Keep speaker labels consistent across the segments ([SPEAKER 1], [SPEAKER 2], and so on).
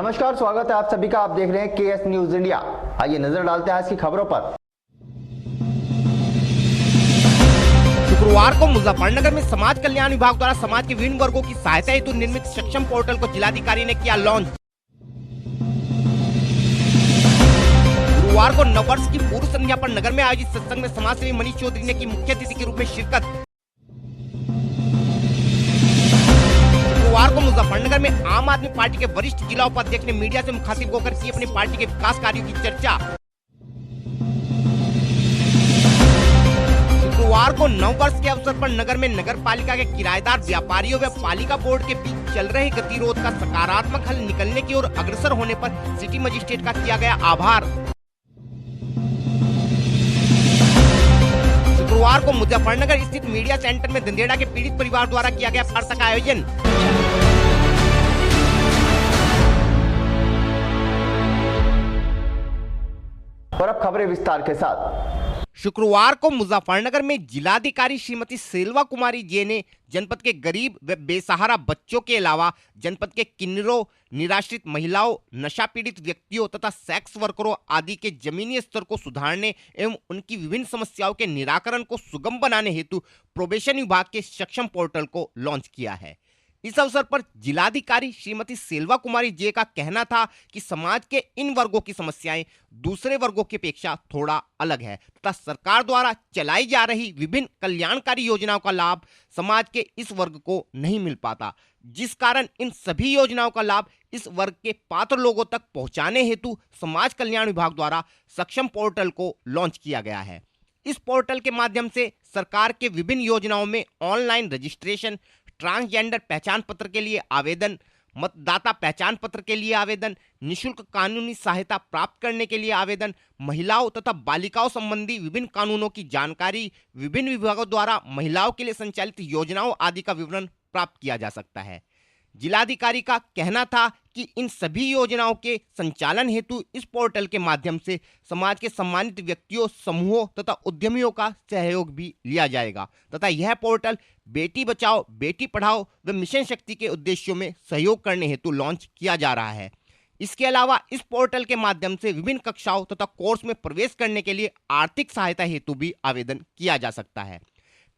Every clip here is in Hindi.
[SPEAKER 1] नमस्कार, स्वागत है आप सभी का। आप देख रहे हैं केएस न्यूज इंडिया। आइए नजर डालते हैं आज की खबरों पर।
[SPEAKER 2] शुक्रवार को मुजफ्फरनगर में समाज कल्याण विभाग द्वारा समाज के विभिन्न वर्गों की सहायता हेतु निर्मित सक्षम पोर्टल को जिलाधिकारी ने किया लॉन्च। गुरुवार को नववर्ष की पूर्व संध्या पर नगर में आयोजित सत्संग में समाजसेवी मनीष चौधरी ने की मुख्य अतिथि के रूप में शिरकत। शुक्रवार को मुजफ्फरनगर में आम आदमी पार्टी के वरिष्ठ जिला उपाध्यक्ष ने मीडिया से मुखातिब होकर की अपनी पार्टी के विकास कार्यों की चर्चा। शुक्रवार को नववर्ष के अवसर पर नगर में नगर पालिका के किराएदार व्यापारियों व पालिका बोर्ड के बीच चल रहे गतिरोध का सकारात्मक हल निकलने की ओर अग्रसर होने पर सिटी मजिस्ट्रेट का किया गया आभार। शुक्रवार को मुजफ्फरनगर स्थित मीडिया सेंटर में दंदेड़ा के पीड़ित परिवार द्वारा किया गया वार्ता का आयोजन।
[SPEAKER 1] और अब खबरें विस्तार के साथ।
[SPEAKER 2] शुक्रवार को मुजफ्फरनगर में जिलाधिकारी श्रीमती सेल्वा कुमारी जे ने जनपद के गरीब व बेसहारा बच्चों के अलावा जनपद के किन्नरों, निराश्रित महिलाओं, नशा पीड़ित व्यक्तियों तथा सेक्स वर्करों आदि के जमीनी स्तर को सुधारने एवं उनकी विभिन्न समस्याओं के निराकरण को सुगम बनाने हेतु प्रोबेशन विभाग के सक्षम पोर्टल को लॉन्च किया है। इस अवसर पर जिलाधिकारी श्रीमती सेल्वा कुमारी जे का कहना था कि समाज के इन वर्गों की समस्याएं दूसरे वर्गों की अपेक्षा थोड़ा अलग है तथा सरकार द्वारा चलाई जा रही विभिन्न कल्याणकारी योजनाओं का लाभ समाज के इस वर्ग को नहीं मिल पाता, जिस कारण इन सभी योजनाओं का लाभ इस वर्ग के पात्र लोगों तक पहुंचाने हेतु समाज कल्याण विभाग द्वारा सक्षम पोर्टल को लॉन्च किया गया है। इस पोर्टल के माध्यम से सरकार के विभिन्न योजनाओं में ऑनलाइन रजिस्ट्रेशन, ट्रांसजेंडर पहचान पत्र के लिए आवेदन, मतदाता पहचान पत्र के लिए आवेदन, निशुल्क कानूनी सहायता प्राप्त करने के लिए आवेदन, महिलाओं तथा बालिकाओं संबंधी विभिन्न कानूनों की जानकारी, विभिन्न विभागों द्वारा महिलाओं के लिए संचालित योजनाओं आदि का विवरण प्राप्त किया जा सकता है। जिलाधिकारी का कहना था कि इन सभी योजनाओं के संचालन हेतु इस पोर्टल के माध्यम से समाज के सम्मानित व्यक्तियों, समूहों तथा उद्यमियों का सहयोग भी लिया जाएगा तथा यह पोर्टल बेटी बचाओ, बेटी पढ़ाओ व मिशन शक्ति के उद्देश्यों में सहयोग करने हेतु लॉन्च किया जा रहा है। इसके अलावा इस पोर्टल के माध्यम से विभिन्न कक्षाओं तथा कोर्स में प्रवेश करने के लिए आर्थिक सहायता हेतु भी आवेदन किया जा सकता है।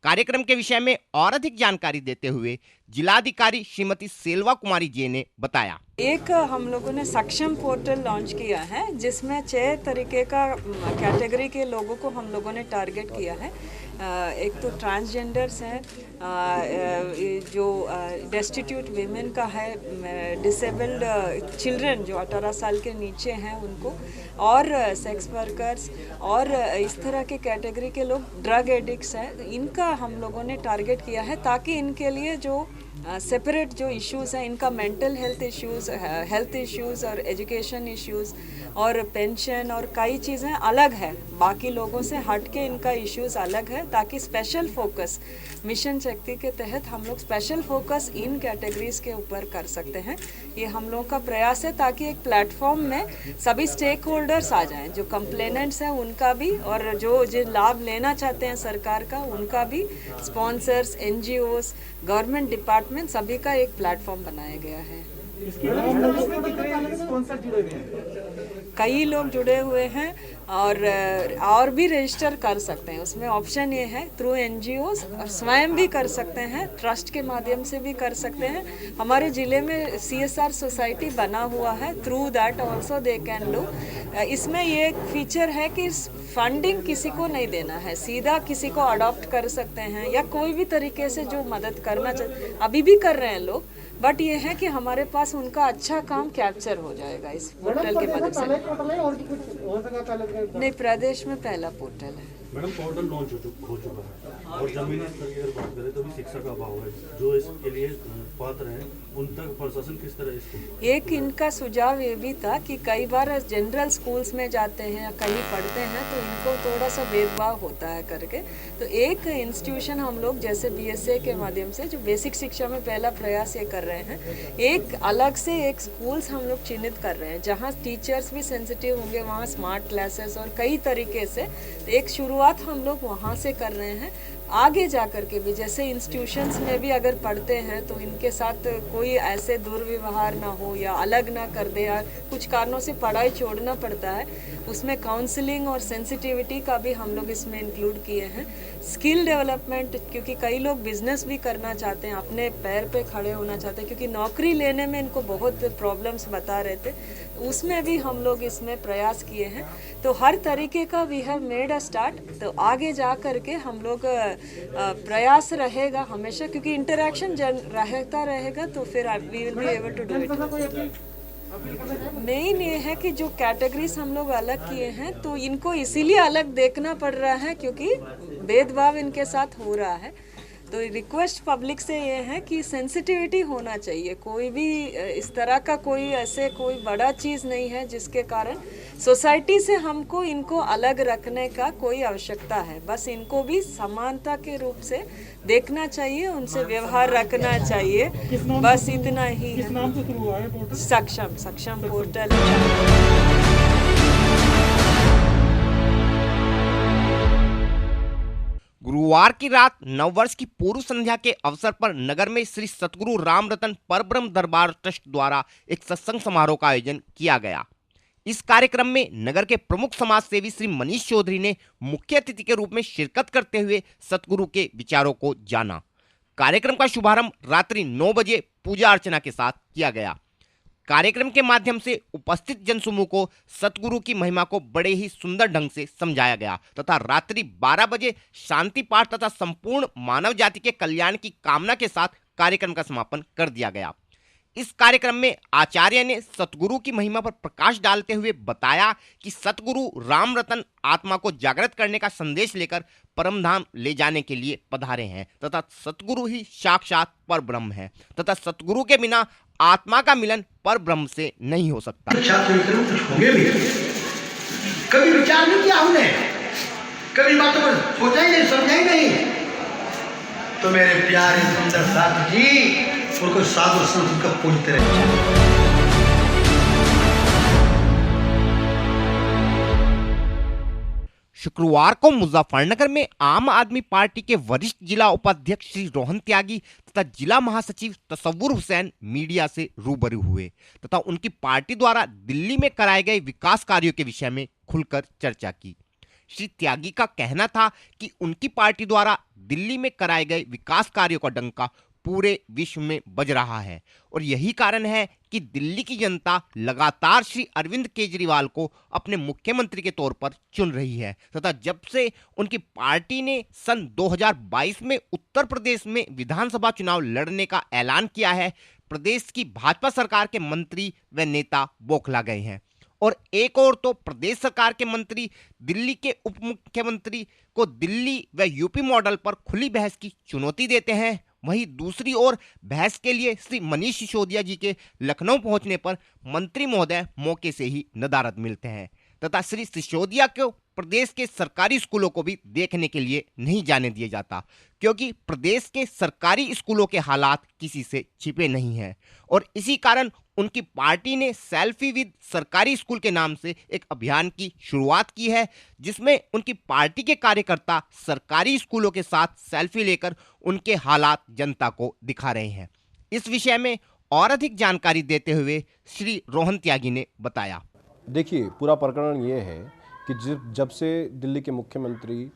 [SPEAKER 2] कार्यक्रम के विषय में और अधिक जानकारी देते हुए जिलाधिकारी श्रीमती सेल्वा कुमारी जे ने बताया।
[SPEAKER 3] एक हम लोगों ने सक्षम पोर्टल लॉन्च किया है जिसमें 6 तरीके का कैटेगरी के लोगों को हम लोगों ने टारगेट किया है। एक तो ट्रांसजेंडर्स हैं, जो डेस्टिट्यूट वीमेन का है, डिसेबल्ड चिल्ड्रन जो 18 साल के नीचे हैं उनको, और सेक्स वर्कर्स, और इस तरह के कैटेगरी के लोग ड्रग एडिक्ट्स हैं, इनका हम लोगों ने टारगेट किया है ताकि इनके लिए जो सेपरेट जो इश्यूज़ हैं, इनका मेंटल हेल्थ इश्यूज़ और एजुकेशन इश्यूज़ और पेंशन और कई चीज़ें अलग है, बाकी लोगों से हट के इनका इश्यूज़ अलग है, ताकि स्पेशल फोकस मिशन शक्ति के तहत हम लोग स्पेशल फोकस इन कैटेगरीज़ के ऊपर कर सकते हैं। ये हम लोगों का प्रयास है ताकि एक प्लेटफॉर्म में सभी स्टेक होल्डर्स आ जाएं, जो कंप्लेनेंट्स हैं उनका भी और जो लाभ लेना चाहते हैं सरकार का उनका भी, स्पॉन्सर्स, NGOs, गवर्नमेंट डिपार्टमेंट, सभी का एक प्लेटफॉर्म बनाया गया है। कई लोग जुड़े हुए हैं और भी रजिस्टर कर सकते हैं। उसमें ऑप्शन ये है थ्रू NGOs, और स्वयं भी कर सकते हैं, ट्रस्ट के माध्यम से भी कर सकते हैं। हमारे ज़िले में CSR सोसाइटी बना हुआ है, through that also they can do. इसमें ये एक फीचर है कि फंडिंग किसी को नहीं देना है, सीधा किसी को अडॉप्ट कर सकते हैं या कोई भी तरीके से जो मदद करना चाहते, अभी भी कर रहे हैं लोग, बट ये है कि हमारे पास उनका अच्छा काम कैप्चर हो जाएगा इस पोर्टल के मदद से। नहीं, प्रदेश में पहला पोर्टल है।
[SPEAKER 4] मैडम, पोर्टल लॉन्च हो चुका है और जमीनी स्तर की अगर बात करें तो भी शिक्षा का अभाव है, जो इसके लिए पात्र हैं उन तक प्रशासन किस तरह इसको?
[SPEAKER 3] एक इनका सुझाव ये भी था कि कई बार जनरल स्कूल्स में जाते हैं या कहीं पढ़ते हैं तो इनको थोड़ा सा भेदभाव होता है करके, तो एक इंस्टीट्यूशन हम लोग जैसे BSA के माध्यम से जो बेसिक शिक्षा में पहला प्रयास ये कर रहे हैं, एक अलग से एक स्कूल्स हम लोग चिन्हित कर रहे हैं जहाँ टीचर्स भी सेंसिटिव होंगे, वहाँ स्मार्ट क्लासेस और कई तरीके से एक शुरुआत हम लोग वहाँ से कर रहे हैं। आगे जा कर के भी जैसे इंस्टीट्यूशंस में भी अगर पढ़ते हैं तो इनके साथ कोई ऐसे दुर्व्यवहार ना हो या अलग ना कर दे, या कुछ कारणों से पढ़ाई छोड़ना पड़ता है, उसमें काउंसलिंग और सेंसिटिविटी का भी हम लोग इसमें इंक्लूड किए हैं। स्किल डेवलपमेंट, क्योंकि कई लोग बिजनेस भी करना चाहते हैं, अपने पैर पे खड़े होना चाहते हैं, क्योंकि नौकरी लेने में इनको बहुत प्रॉब्लम्स बता रहे थे, उसमें भी हम लोग इसमें प्रयास किए हैं। तो हर तरीके का we have made a start. तो आगे जा कर के हम लोग प्रयास रहेगा हमेशा, क्योंकि इंटरेक्शन रहता रहेगा तो फिर we will be able to do it. Main ये है कि जो कैटेगरीज हम लोग अलग किए हैं तो इनको इसीलिए अलग देखना पड़ रहा है क्योंकि भेदभाव इनके साथ हो रहा है। तो रिक्वेस्ट पब्लिक से ये है कि सेंसिटिविटी होना चाहिए, कोई भी इस तरह का कोई ऐसे कोई बड़ा चीज़ नहीं है जिसके कारण सोसाइटी से हमको इनको अलग रखने का कोई आवश्यकता है। बस इनको भी समानता के रूप से देखना चाहिए, उनसे व्यवहार रखना चाहिए, बस इतना ही है।
[SPEAKER 5] नाम से शुरू हुआ है पोर्टल?
[SPEAKER 3] सक्षम पोर्टल।
[SPEAKER 2] गुरुवार की रात नववर्ष की पूर्व संध्या के अवसर पर नगर में श्री सतगुरु रामरतन परब्रह्म दरबार ट्रस्ट द्वारा एक सत्संग समारोह का आयोजन किया गया। इस कार्यक्रम में नगर के प्रमुख समाज सेवी श्री मनीष चौधरी ने मुख्य अतिथि के रूप में शिरकत करते हुए सतगुरु के विचारों को जाना। कार्यक्रम का शुभारंभ रात्रि 9 बजे पूजा अर्चना के साथ किया गया। कार्यक्रम के माध्यम से उपस्थित जनसमूह को सतगुरु की महिमा को बड़े ही सुंदर ढंग से समझाया गया तथा रात्रि 12 बजे शांति पाठ तथा संपूर्ण मानव जाति के कल्याण की कामना के साथ कार्यक्रम का समापन कर दिया गया। इस कार्यक्रम में आचार्य ने सतगुरु की महिमा पर प्रकाश डालते हुए बताया कि सतगुरु रामरतन आत्मा को जागृत करने का संदेश लेकर परमधाम ले जाने के लिए पधारे हैं तथा सतगुरु ही साक्षात पर ब्रह्म है तथा सतगुरु के बिना आत्मा का मिलन पर ब्रह्म से नहीं हो सकता।
[SPEAKER 6] कुछ होंगे भी, कभी विचार नहीं किया हमने, कभी बातों पर सोचा ही नहीं, समझा ही नहीं। तो मेरे प्यारे सुंदर साथ जी उनको साधु संत का पूजते रहे।
[SPEAKER 2] शुक्रवार को मुजफ्फरनगर में आम आदमी पार्टी के वरिष्ठ जिला उपाध्यक्ष श्री रोहन त्यागी तथा जिला महासचिव तसव्वुर हुसैन मीडिया से रूबरू हुए तथा उनकी पार्टी द्वारा दिल्ली में कराए गए विकास कार्यों के विषय में खुलकर चर्चा की। श्री त्यागी का कहना था कि उनकी पार्टी द्वारा दिल्ली में कराए गए विकास कार्यों का डंका पूरे विश्व में बज रहा है और यही कारण है कि दिल्ली की जनता लगातार श्री अरविंद केजरीवाल को अपने मुख्यमंत्री के तौर पर चुन रही है तथा जब से उनकी पार्टी ने सन 2022 में उत्तर प्रदेश में विधानसभा चुनाव लड़ने का ऐलान किया है, प्रदेश की भाजपा सरकार के मंत्री व नेता बौखला गए हैं और एक और तो प्रदेश सरकार के मंत्री दिल्ली के उप मुख्यमंत्री को दिल्ली व यूपी मॉडल पर खुली बहस की चुनौती देते हैं, वहीं दूसरी ओर बहस के लिए श्री मनीष सिसोदिया जी के लखनऊ पहुंचने पर मंत्री महोदय मौके से ही नदारद मिलते हैं तथा श्री सिसोदिया को प्रदेश के सरकारी स्कूलों को भी देखने के लिए नहीं जाने दिया जाता क्योंकि प्रदेश के सरकारी स्कूलों के हालात किसी से छिपे नहीं हैं और इसी कारण उनकी पार्टी ने सेल्फी विद सरकारी स्कूल के नाम से एक अभियान की शुरुआत की है जिसमें उनकी पार्टी के कार्यकर्ता सरकारी स्कूलों के साथ सेल्फी लेकर उनके हालात जनता को दिखा रहे हैं। इस विषय में और अधिक जानकारी देते हुए श्री रोहन त्यागी ने बताया।
[SPEAKER 7] देखिए, पूरा प्रकरण ये है कि जब से दिल्ली के मुख्यमंत्री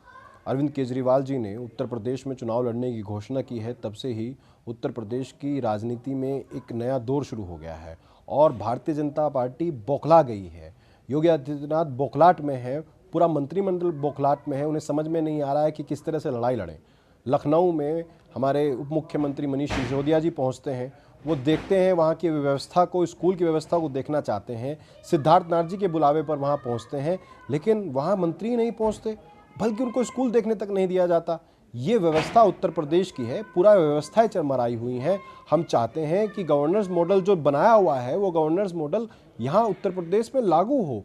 [SPEAKER 7] अरविंद केजरीवाल जी ने उत्तर प्रदेश में चुनाव लड़ने की घोषणा की है तब से ही उत्तर प्रदेश की राजनीति में एक नया दौर शुरू हो गया है और भारतीय जनता पार्टी बौखला गई है। योगी आदित्यनाथ बौखलाहट में है, पूरा मंत्रिमंडल बौखलाहट में है, उन्हें समझ में नहीं आ रहा है कि किस तरह से लड़ाई लड़ें। लखनऊ में हमारे उप मुख्यमंत्री मनीष सिसोदिया जी पहुँचते हैं, वो देखते हैं वहाँ की व्यवस्था को, स्कूल की व्यवस्था को देखना चाहते हैं। सिद्धार्थ नाथ जी के बुलावे पर वहाँ पहुँचते हैं लेकिन वहाँ मंत्री नहीं पहुँचते, बल्कि उनको स्कूल देखने तक नहीं दिया जाता। ये व्यवस्था उत्तर प्रदेश की है, पूरा व्यवस्थाएं चरमराई हुई हैं। हम चाहते हैं कि गवर्नेंस मॉडल जो बनाया हुआ है वो गवर्नेंस मॉडल यहाँ उत्तर प्रदेश में लागू हो,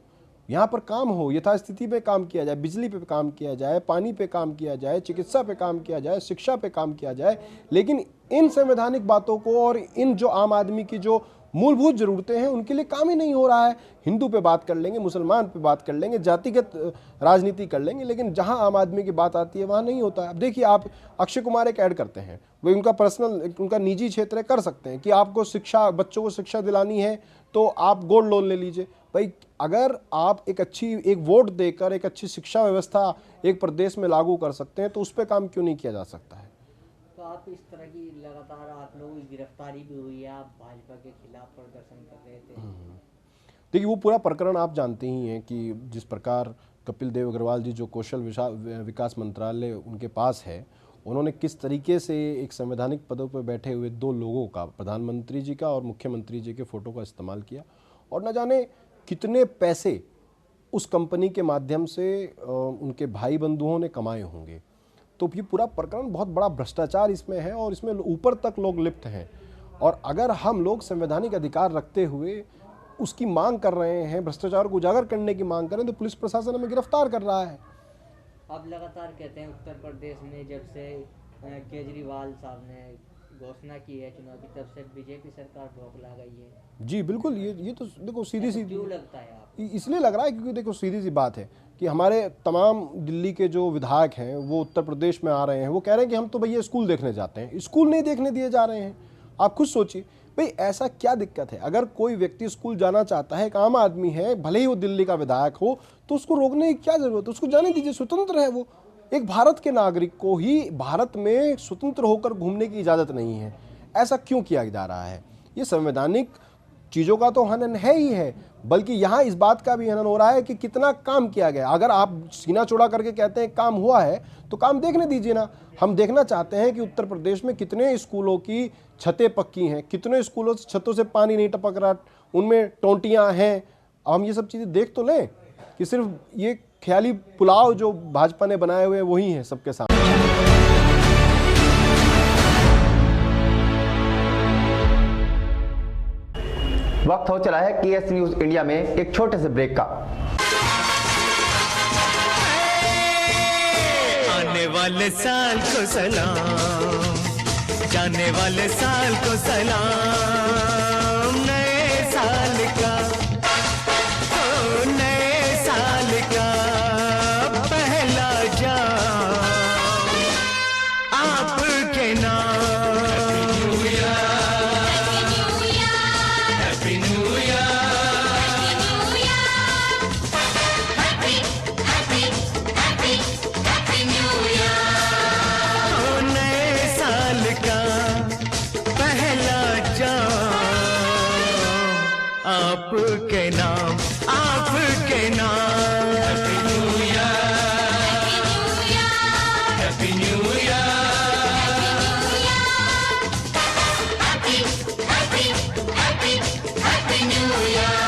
[SPEAKER 7] यहाँ पर काम हो, यथास्थिति पे काम किया जाए, बिजली पे काम किया जाए, पानी पे काम किया जाए, चिकित्सा पे काम किया जाए, शिक्षा पे काम किया जाए। लेकिन इन संवैधानिक बातों को और इन जो आम आदमी की जो मूलभूत जरूरतें हैं उनके लिए काम ही नहीं हो रहा है। हिंदू पे बात कर लेंगे, मुसलमान पे बात कर लेंगे, जातिगत राजनीति कर लेंगे, लेकिन जहां आम आदमी की बात आती है वहां नहीं होता है। अब देखिए, आप अक्षय कुमार एक ऐड करते हैं, वो उनका पर्सनल, उनका निजी क्षेत्र है, कर सकते हैं कि आपको शिक्षा, बच्चों को शिक्षा दिलानी है तो आप गोल्ड लोन ले लीजिए। भाई, अगर आप एक वोट देकर एक अच्छी शिक्षा व्यवस्था एक प्रदेश में लागू कर सकते हैं तो उस पर काम क्यों नहीं किया जा सकता है।
[SPEAKER 5] तो आप इस तरह की लगातार आप लोगों की गिरफ्तारी भी हुई है, आप भाजपा के खिलाफ प्रदर्शन कर रहे थे।
[SPEAKER 7] देखिए, वो पूरा प्रकरण आप जानते ही हैं कि जिस प्रकार कपिल देव अग्रवाल जी, जो कौशल विकास मंत्रालय उनके पास है, उन्होंने किस तरीके से एक संवैधानिक पदों पर बैठे हुए दो लोगों का, प्रधानमंत्री जी का और मुख्यमंत्री जी के फोटो का इस्तेमाल किया और न जाने कितने पैसे उस कंपनी के माध्यम से उनके भाई बंधुओं ने कमाए होंगे। तो ये पूरा प्रकरण बहुत बड़ा भ्रष्टाचार इसमें है और इसमें ऊपर तक लोग लिप्त हैं। और अगर हम लोग संवैधानिक अधिकार रखते हुए उसकी मांग कर रहे हैं, भ्रष्टाचार को उजागर करने की मांग करें, तो पुलिस प्रशासन हमें गिरफ्तार कर रहा है।
[SPEAKER 5] आप लगातार कहते हैं उत्तर प्रदेश में जब से केजरीवाल साहब ने घोषणा की है चुनाव की, तब से बीजेपी सरकार बौखला गई है।
[SPEAKER 7] जी बिल्कुल, ये तो देखो सीधी सी
[SPEAKER 5] क्यों लगता है आप?
[SPEAKER 7] इसलिए लग रहा है क्योंकि देखो सीधी सी बात है कि हमारे तमाम दिल्ली के जो विधायक हैं वो उत्तर प्रदेश में आ रहे हैं, वो कह रहे हैं कि हम तो भैया स्कूल देखने जाते हैं, स्कूल नहीं देखने दिए जा रहे हैं। आप खुद सोचिए भाई, ऐसा क्या दिक्कत है? अगर कोई व्यक्ति स्कूल जाना चाहता है, एक आम आदमी है, भले ही वो दिल्ली का विधायक हो, तो उसको रोकने की क्या जरूरत है? उसको जाने दीजिए, स्वतंत्र है वो। एक भारत के नागरिक को ही भारत में स्वतंत्र होकर घूमने की इजाज़त नहीं है। ऐसा क्यों किया जा रहा है? ये संवैधानिक चीज़ों का तो हनन है ही है, बल्कि यहाँ इस बात का भी हनन हो रहा है कि कितना काम किया गया। अगर आप सीना चौड़ा करके कहते हैं काम हुआ है, तो काम देखने दीजिए ना। हम देखना चाहते हैं कि उत्तर प्रदेश में कितने स्कूलों की छतें पक्की हैं, कितने स्कूलों से छतों से पानी नहीं टपक रहा, उनमें टोंटियाँ हैं। हम ये सब चीज़ें देख तो लें कि सिर्फ ये ख्याली पुलाव जो भाजपा ने बनाए हुए वही हैं सबके सामने।
[SPEAKER 1] वक्त हो चला है केएस न्यूज इंडिया में एक छोटे से ब्रेक का।
[SPEAKER 8] आने वाले साल को सलाम, जाने वाले साल को सलाम, नए साल का, ओ नए साल का पहला जाम आपके नाम। आपके नाम, आपके नाम। Happy new year, happy new year, happy happy happy happy new year.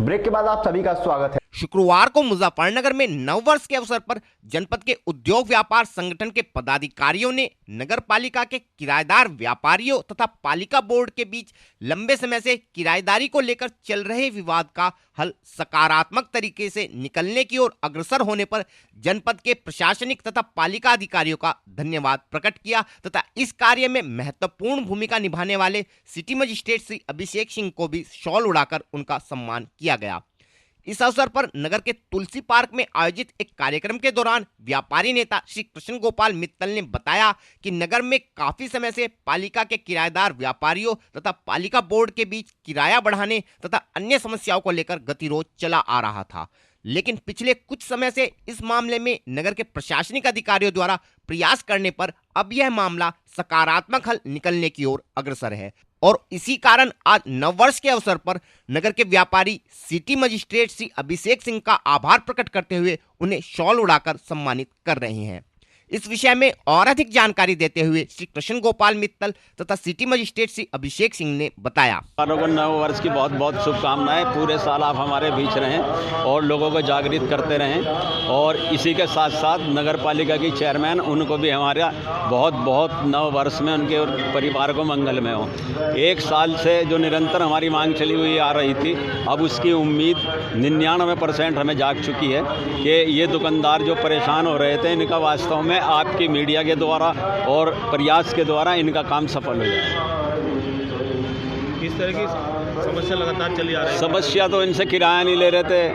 [SPEAKER 1] Break के बाद आप सभी का स्वागत है।
[SPEAKER 2] शुक्रवार को मुजफ्फरनगर में नववर्ष के अवसर पर जनपद के उद्योग व्यापार संगठन के पदाधिकारियों ने नगर पालिका के किराएदार व्यापारियों तथा पालिका बोर्ड के बीच लंबे समय से किराएदारी को लेकर चल रहे विवाद का हल सकारात्मक तरीके से निकलने की ओर अग्रसर होने पर जनपद के प्रशासनिक तथा पालिका अधिकारियों का धन्यवाद प्रकट किया तथा इस कार्य में महत्वपूर्ण भूमिका निभाने वाले सिटी मजिस्ट्रेट श्री अभिषेक सिंह को भी शॉल उड़ाकर उनका सम्मान किया गया। इस अवसर पर नगर के तुलसी पार्क में आयोजित एक कार्यक्रम के दौरान व्यापारी नेता श्री कृष्ण गोपाल मित्तल ने बताया कि नगर में काफी समय से पालिका के किराएदार व्यापारियों तथा पालिका बोर्ड के बीच किराया बढ़ाने तथा अन्य समस्याओं को लेकर गतिरोध चला आ रहा था, लेकिन पिछले कुछ समय से इस मामले में नगर के प्रशासनिक अधिकारियों द्वारा प्रयास करने पर अब यह मामला सकारात्मक हल निकलने की ओर अग्रसर है और इसी कारण आज नववर्ष के अवसर पर नगर के व्यापारी सिटी मजिस्ट्रेट श्री अभिषेक सिंह का आभार प्रकट करते हुए उन्हें शॉल उड़ाकर सम्मानित कर रहे हैं। इस विषय में और अधिक जानकारी देते हुए श्री कृष्ण गोपाल मित्तल तथा सिटी मजिस्ट्रेट श्री अभिषेक सिंह ने बताया।
[SPEAKER 9] नव वर्ष की बहुत बहुत शुभकामनाएं। पूरे साल आप हमारे बीच रहें और लोगों को जागृत करते रहें और इसी के साथ साथ नगर पालिका की चेयरमैन उनको भी हमारा बहुत बहुत नव वर्ष में उनके और परिवार को मंगलमय हो। एक साल से जो निरंतर हमारी मांग चली हुई आ रही थी, अब उसकी उम्मीद 99% हमें जाग चुकी है कि ये दुकानदार जो परेशान हो रहे थे, इनका वास्तव में आपकी मीडिया के द्वारा और प्रयास के द्वारा इनका काम सफल हो जाए।
[SPEAKER 4] इस तरह की समस्या लगातार चली आ रही है।
[SPEAKER 9] समस्या तो इनसे किराया नहीं ले रहे थे,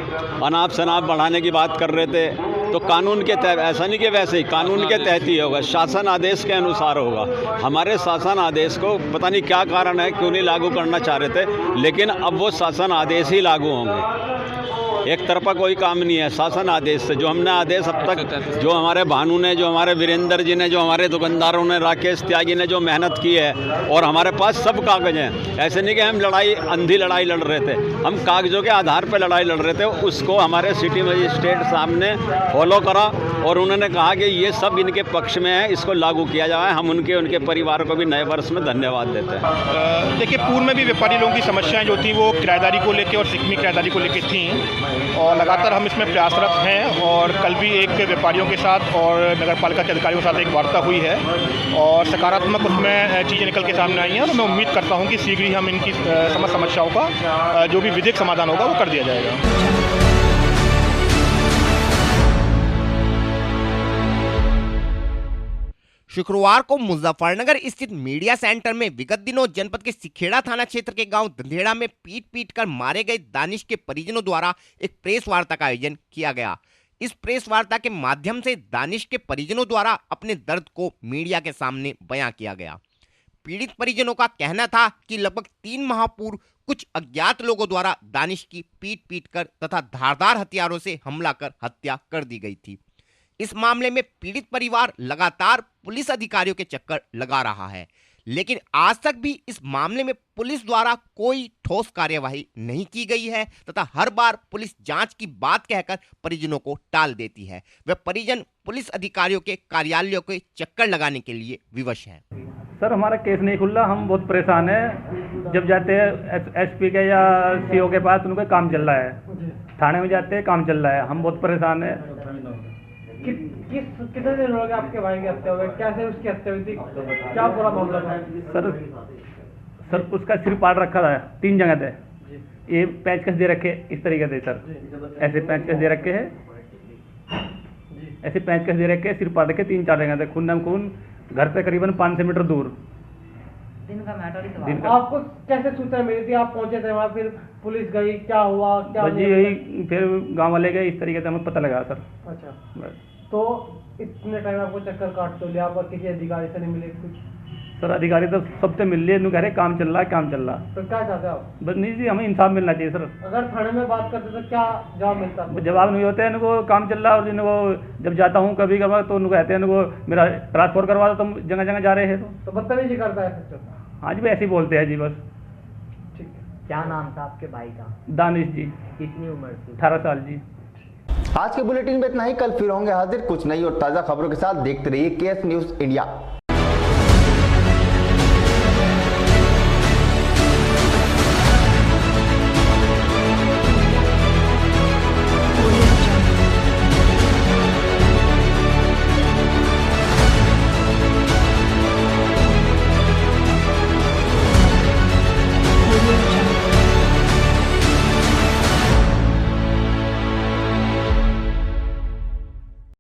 [SPEAKER 9] अनाप शनाप बढ़ाने की बात कर रहे थे, तो कानून के तहत, ऐसा नहीं कि वैसे ही, कानून के तहत ही होगा, शासन आदेश के अनुसार होगा। हमारे शासन आदेश को पता नहीं क्या कारण है, क्यों नहीं लागू करना चाह रहे थे, लेकिन अब वो शासन आदेश ही लागू होंगे। एक तरफा कोई काम नहीं है, शासन आदेश से जो हमने आदेश अब तक, जो हमारे भानु ने, जो हमारे वीरेंद्र जी ने, जो हमारे दुकानदारों ने, राकेश त्यागी ने जो मेहनत की है, और हमारे पास सब कागज हैं। ऐसे नहीं कि हम अंधी लड़ाई लड़ रहे थे, हम कागजों के आधार पर लड़ाई लड़ रहे थे। उसको हमारे सिटी मजिस्ट्रेट साहब ने फॉलो करा और उन्होंने कहा कि ये सब इनके पक्ष में है, इसको लागू किया जाए। हम उनके परिवार को भी नए वर्ष में धन्यवाद देते हैं।
[SPEAKER 10] देखिए, पूर्व में भी व्यापारी लोगों की समस्याएं जो थी वो किराएदारी को लेकर और सिकमी किराएदारी को लेकर थी और लगातार हम इसमें प्रयासरत हैं। और कल भी एक व्यापारियों के साथ और नगर पालिका के अधिकारियों के साथ एक वार्ता हुई है और सकारात्मक उसमें चीज़ें निकल के सामने आई हैं और मैं उम्मीद करता हूं कि शीघ्र ही हम इनकी समस्याओं का जो भी विधिक समाधान होगा वो कर दिया जाएगा।
[SPEAKER 2] शुक्रवार को मुजफ्फरनगर स्थित मीडिया सेंटर में विगत दिनों जनपद के सिखेड़ा थाना क्षेत्र के गांव धंधेड़ा में पीट कर मारे गए दानिश के परिजनों द्वारा एक प्रेस वार्ता का आयोजन किया गया। इस प्रेस वार्ता के माध्यम से दानिश के परिजनों द्वारा अपने दर्द को मीडिया के सामने बयां किया गया। पीड़ित परिजनों का कहना था कि लगभग 3 माह पूर्व कुछ अज्ञात लोगों द्वारा दानिश की पीट कर तथा धारदार हथियारों से हमला कर हत्या कर दी गई थी। इस मामले में पीड़ित परिवार लगातार पुलिस अधिकारियों के चक्कर लगा रहा है, लेकिन आज तक भी इस मामले में पुलिस द्वारा कोई ठोस कार्यवाही नहीं की गई है तथा हर बार पुलिस जांच की बात कहकर परिजनों को टाल देती है। वे परिजन पुलिस अधिकारियों के कार्यालयों के चक्कर लगाने के लिए विवश हैं।
[SPEAKER 11] सर, हमारा केस नहीं खुल रहा, हम बहुत परेशान हैं। जब जाते हैं एसपी के या सीओ के पास, उनका काम चल रहा है, थाने में जाते हैं, काम चल रहा है, हम बहुत परेशान हैं।
[SPEAKER 12] कितने दिन हो गए आपके भाई की हत्या हुई? कैसे उसकी हत्या हुई थी? क्या पूरा मामला था?
[SPEAKER 11] सर उसका सिर पाड़ रखा था 3 जगह थे। ये पेचकस दे रखे इस तरीके से सर, ऐसे पेचकस दे रखे हैं, ऐसे पेचकस दे रखे, सिर पाड़ रखे 3-4 जगह थे, खून खून, घर पे करीबन 500 मीटर दूर।
[SPEAKER 12] दिन का मैटर। आपको कैसे सूचना मिली थी? आप पहुंचे थे वहाँ, फिर पुलिस गई, क्या हुआ? क्या
[SPEAKER 11] जी यही, फिर गाँव वाले गए, इस तरीके से हमें पता लगा सर।
[SPEAKER 12] अच्छा, तो इतने टाइम आपको चक्कर काट तो लिया, पर किसी अधिकारी से नहीं मिले कुछ?
[SPEAKER 11] सर अधिकारी तो सबसे मिल लिए, कह रहे काम चल रहा है, काम चल रहा है।
[SPEAKER 12] तो क्या चाहते हो आप?
[SPEAKER 11] बस नहीं जी, हमें इंसाफ मिलना चाहिए सर।
[SPEAKER 12] अगर थाने में बात करते तो क्या जवाब मिलता?
[SPEAKER 11] जवाब नहीं होता है, इनको काम चल रहा है। और इनको जब जाता हूँ कभी कभार तो उनको कहते हैं इनको मेरा ट्रांसफर करवा दो, तुम जगह जगह जा रहे हैं। तो
[SPEAKER 12] बदतमीजी करता है सर?
[SPEAKER 11] हाँ जी, भी ऐसे ही बोलते हैं जी बस।
[SPEAKER 12] ठीक है। क्या नाम था आपके भाई का?
[SPEAKER 11] दानिश जी।
[SPEAKER 12] कितनी उम्र थी?
[SPEAKER 11] 18 साल जी।
[SPEAKER 1] आज के बुलेटिन में इतना ही। कल फिर होंगे हाजिर कुछ नई और ताजा खबरों के साथ। देखते रहिए केएस न्यूज़ इंडिया।